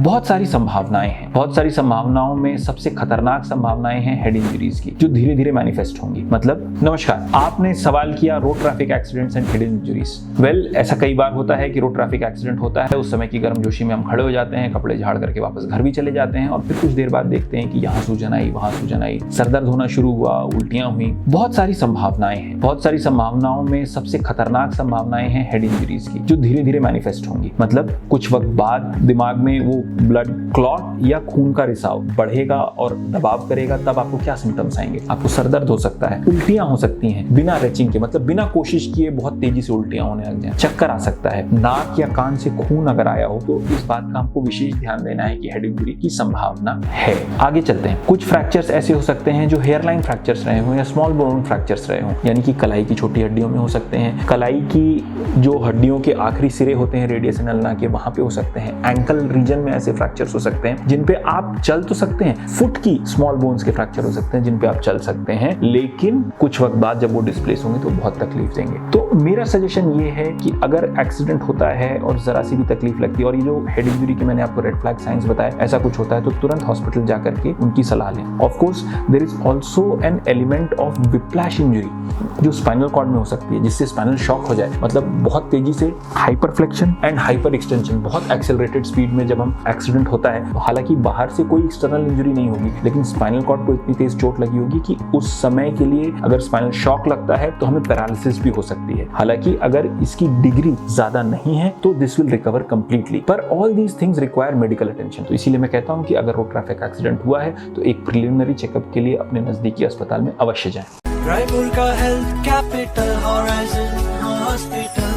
बहुत सारी संभावनाएं हैं। बहुत सारी संभावनाओं में सबसे खतरनाक संभावनाएं हैं हेड इंजरीज की, जो धीरे धीरे मैनिफेस्ट होंगी। मतलब नमस्कार, आपने सवाल किया road traffic accidents and head injuries. Well, ऐसा कई बार होता है कि रोड ट्रैफिक एक्सीडेंट होता है, उस समय की गर्मजोशी में हम खड़े हो जाते हैं, कपड़े झाड़ करके वापस घर भी चले जाते हैं और फिर कुछ देर बाद देखते हैं कि यहाँ सूजन आई, वहां सूजन आई, सरदर्द होना शुरू हुआ, उल्टियां हुई। बहुत सारी संभावनाएं हैं। बहुत सारी संभावनाओं में सबसे खतरनाक संभावनाएं हैं हेड इंजरीज की, जो धीरे धीरे मैनिफेस्ट होंगी। मतलब कुछ वक्त बाद दिमाग में वो ब्लड क्लॉट या खून का रिसाव बढ़ेगा और दबाव करेगा, तब आपको क्या सिम्टम्स आएंगे? आपको सरदर्द हो सकता है, उल्टियां हो सकती हैं बिना रेचिंग के, मतलब बिना कोशिश किए बहुत तेजी से उल्टियां होने लग जाए, चक्कर आ सकता है, नाक या कान से खून अगर आया हो तो इस बात का आपको विशेष ध्यान देना है कि हेड इंजरी की संभावना है। आगे चलते हैं। कुछ फ्रैक्चर्स ऐसे हो सकते हैं जो हेयरलाइन फ्रैक्चर्स रहे हों या स्मॉल बोन फ्रैक्चर्स रहे हों, यानी कि कलाई की छोटी हड्डियों में हो सकते हैं, कलाई की जो हड्डियों के आखिरी सिरे होते हैं रेडियस एल्ना के, वहां पे हो सकते हैं, एंकल रीजन में ऐसे फ्रैक्चर्स हो सकते हैं जिन पे आप चल तो सकते हैं, फुट की स्मॉल बोन्स के फ्रैक्चर हो सकते हैं जिन पे आप चल सकते हैं, लेकिन कुछ वक्त बाद जब वो डिस्प्लेस होंगे तो बहुत तकलीफ देंगे। तो मेरा सजेशन ये है कि अगर एक्सीडेंट होता है और जरा सी भी तकलीफ लगती है, और ये जो हेड इंजरी के मैंने आपको रेड फ्लैग साइंस बताया, ऐसा कुछ होता है तो तुरंत हॉस्पिटल जाकर के उनकी सलाह लें। Of course there is also an element of whiplash injury जो स्पाइनल कॉर्ड में हो सकती है, जिससे स्पाइनल शॉक हो जाए, मतलब बहुत तेजी से हाइपरफ्लेक्शन एंड हाइपर एक्सटेंशन, बहुत एक्सेलरेटेड स्पीड में जब हम एक्सीडेंट होता है, हालांकि बाहर से कोई एक्सटर्नल इंजरी नहीं होगी, लेकिन स्पाइनल कॉर्ड को इतनी तेज चोट लगी होगी कि उस समय के लिए अगर स्पाइनल शॉक लगता है तो हमें पैरालिसिस भी हो सकती है। हालांकि अगर इसकी डिग्री ज्यादा नहीं है तो दिस विल रिकवर कंप्लीटली, पर all these things require medical attention. तो इसीलिए मैं कहता हूं कि अगर रोड ट्रैफिक एक्सीडेंट हुआ है तो एक प्रिलिमिनरी चेकअप के लिए अपने नजदीकी अस्पताल में अवश्य जाएं। रायपुर का हेल्थ कैपिटल हॉराइजन हॉस्पिटल।